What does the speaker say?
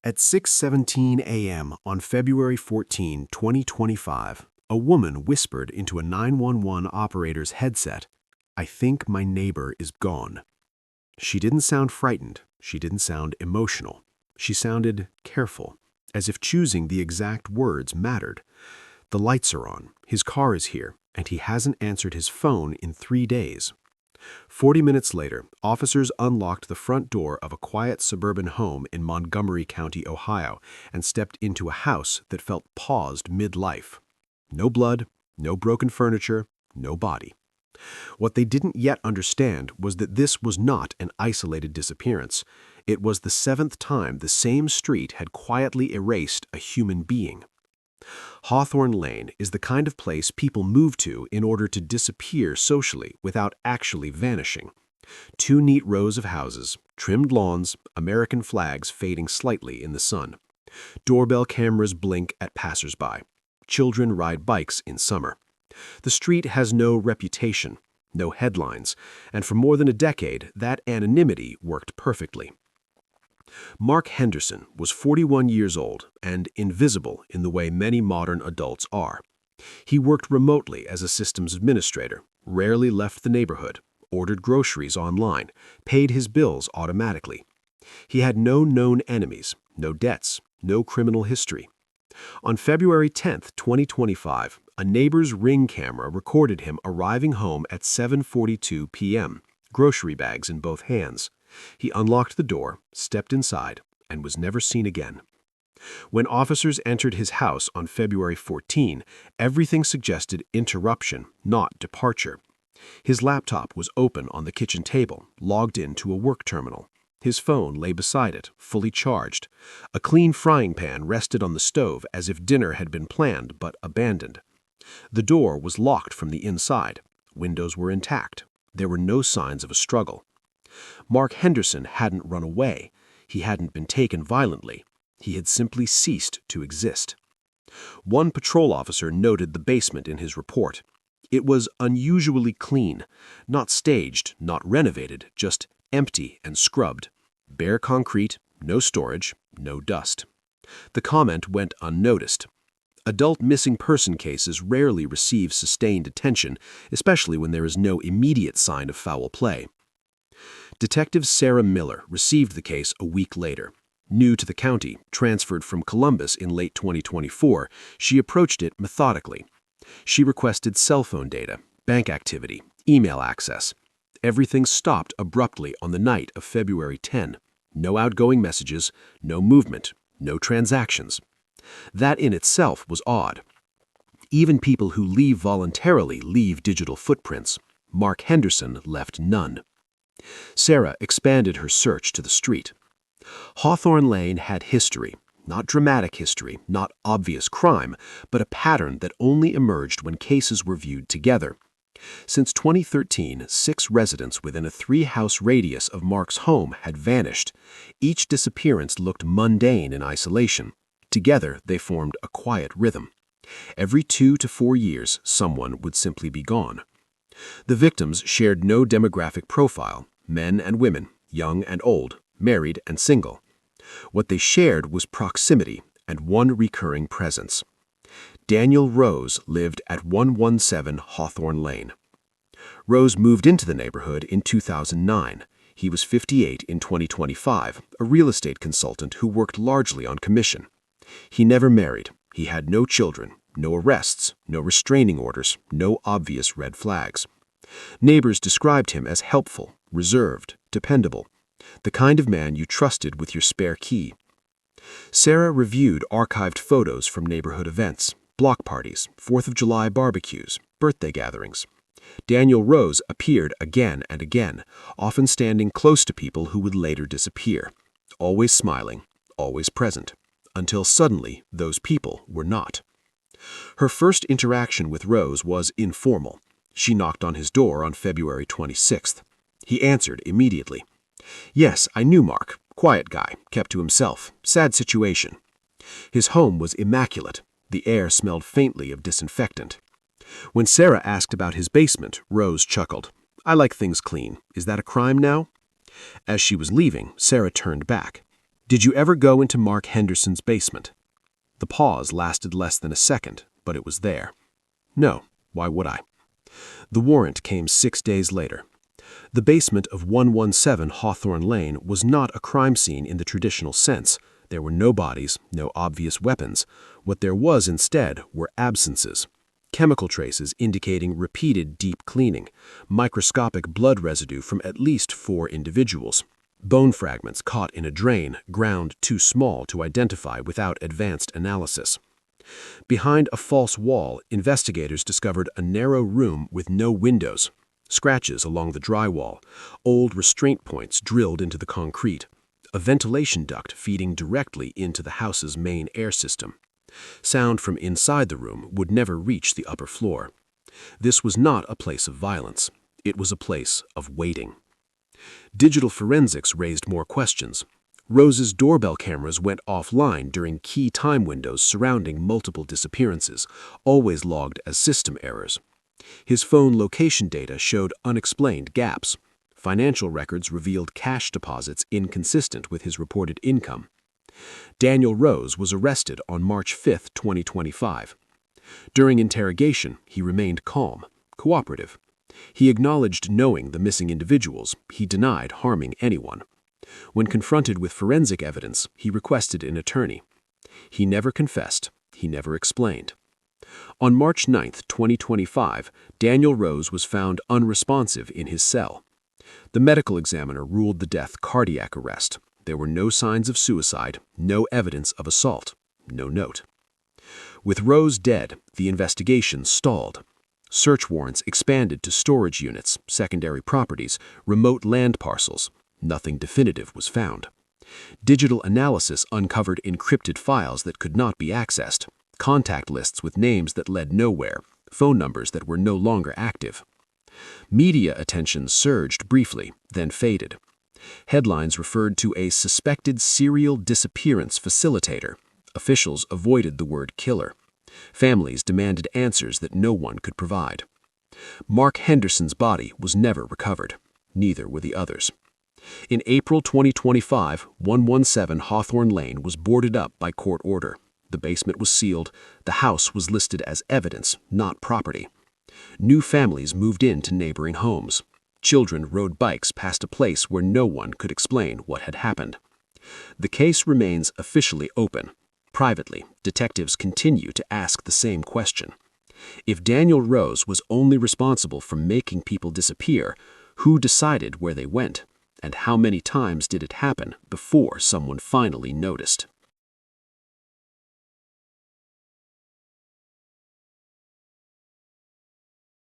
At 6:17 a.m. on February 14, 2025, a woman whispered into a 911 operator's headset, "I think my neighbor is gone." She didn't sound frightened. She didn't sound emotional. She sounded careful, as if choosing the exact words mattered. "The lights are on. His car is here, and he hasn't answered his phone in 3 days." 40 minutes later, officers unlocked the front door of a quiet suburban home in Montgomery County, Ohio, and stepped into a house that felt paused mid-life. No blood, no broken furniture, no body. What they didn't yet understand was that this was not an isolated disappearance. It was the 7th time the same street had quietly erased a human being. Hawthorne Lane is the kind of place people move to in order to disappear socially without actually vanishing. 2 neat rows of houses, trimmed lawns, American flags fading slightly in the sun. Doorbell cameras blink at passersby. Children ride bikes in summer. The street has no reputation, no headlines, and for more than a decade, that anonymity worked perfectly. Mark Henderson was 41 years old and invisible in the way many modern adults are. He worked remotely as a systems administrator, rarely left the neighborhood, ordered groceries online, paid his bills automatically. He had no known enemies, no debts, no criminal history. On February 10, 2025, a neighbor's Ring camera recorded him arriving home at 7:42 p.m., grocery bags in both hands. He unlocked the door, stepped inside, and was never seen again. When officers entered his house on February 14, everything suggested interruption, not departure. His laptop was open on the kitchen table, logged into a work terminal. His phone lay beside it, fully charged. A clean frying pan rested on the stove as if dinner had been planned but abandoned. The door was locked from the inside. Windows were intact. There were no signs of a struggle. Mark Henderson hadn't run away. He hadn't been taken violently. He had simply ceased to exist. One patrol officer noted the basement in his report. It was unusually clean, not staged, not renovated, just empty and scrubbed. Bare concrete, no storage, no dust. The comment went unnoticed. Adult missing person cases rarely receive sustained attention, especially when there is no immediate sign of foul play. Detective Sarah Miller received the case a week later. New to the county, transferred from Columbus in late 2024, she approached it methodically. She requested cell phone data, bank activity, email access. Everything stopped abruptly on the night of February 10. No outgoing messages, no movement, no transactions. That in itself was odd. Even people who leave voluntarily leave digital footprints. Mark Henderson left none. Sarah expanded her search to the street. Hawthorne Lane had history, not dramatic history, not obvious crime, but a pattern that only emerged when cases were viewed together. Since 2013, 6 residents within a 3-house radius of Mark's home had vanished. Each disappearance looked mundane in isolation. Together, they formed a quiet rhythm. Every 2 to 4 years, someone would simply be gone. The victims shared no demographic profile, men and women, young and old, married and single. What they shared was proximity and one recurring presence. Daniel Rose lived at 117 Hawthorne Lane. Rose moved into the neighborhood in 2009. He was 58 in 2025, a real estate consultant who worked largely on commission. He never married. He had no children, no arrests, no restraining orders, no obvious red flags. Neighbors described him as helpful, reserved, dependable, the kind of man you trusted with your spare key. Sarah reviewed archived photos from neighborhood events, block parties, 4th of July barbecues, birthday gatherings. Daniel Rose appeared again and again, often standing close to people who would later disappear, always smiling, always present, until suddenly those people were not. Her first interaction with Rose was informal. She knocked on his door on February 26th. He answered immediately. "Yes, I knew Mark. Quiet guy, kept to himself. Sad situation." His home was immaculate. The air smelled faintly of disinfectant. When Sarah asked about his basement, Rose chuckled. "I like things clean. Is that a crime now?" As she was leaving, Sarah turned back. Did you ever go into Mark Henderson's basement? The pause lasted less than a second, but it was there. No, why would I? The warrant came 6 days later. The basement of 117 Hawthorne Lane was not a crime scene in the traditional sense. There were no bodies, no obvious weapons. What there was instead were absences. Chemical traces indicating repeated deep cleaning, microscopic blood residue from at least 4 individuals, bone fragments caught in a drain, ground too small to identify without advanced analysis. Behind a false wall, investigators discovered a narrow room with no windows, scratches along the drywall, old restraint points drilled into the concrete, a ventilation duct feeding directly into the house's main air system. Sound from inside the room would never reach the upper floor. This was not a place of violence. It was a place of waiting. Digital forensics raised more questions. Rose's doorbell cameras went offline during key time windows surrounding multiple disappearances, always logged as system errors. His phone location data showed unexplained gaps. Financial records revealed cash deposits inconsistent with his reported income. Daniel Rose was arrested on March 5, 2025. During interrogation, he remained calm, cooperative. He acknowledged knowing the missing individuals. He denied harming anyone. When confronted with forensic evidence, he requested an attorney. He never confessed. He never explained. On March 9, 2025, Daniel Rose was found unresponsive in his cell. The medical examiner ruled the death cardiac arrest. There were no signs of suicide, no evidence of assault, no note. With Rose dead, the investigation stalled. Search warrants expanded to storage units, secondary properties, remote land parcels. Nothing definitive was found. Digital analysis uncovered encrypted files that could not be accessed, contact lists with names that led nowhere, phone numbers that were no longer active. Media attention surged briefly, then faded. Headlines referred to a suspected serial disappearance facilitator. Officials avoided the word killer. Families demanded answers that no one could provide. Mark Henderson's body was never recovered. Neither were the others. In April 2025, 117 Hawthorne Lane was boarded up by court order. The basement was sealed. The house was listed as evidence, not property. New families moved into neighboring homes. Children rode bikes past a place where no one could explain what had happened. The case remains officially open. Privately, detectives continue to ask the same question. If Daniel Rose was only responsible for making people disappear, who decided where they went? And how many times did it happen before someone finally noticed?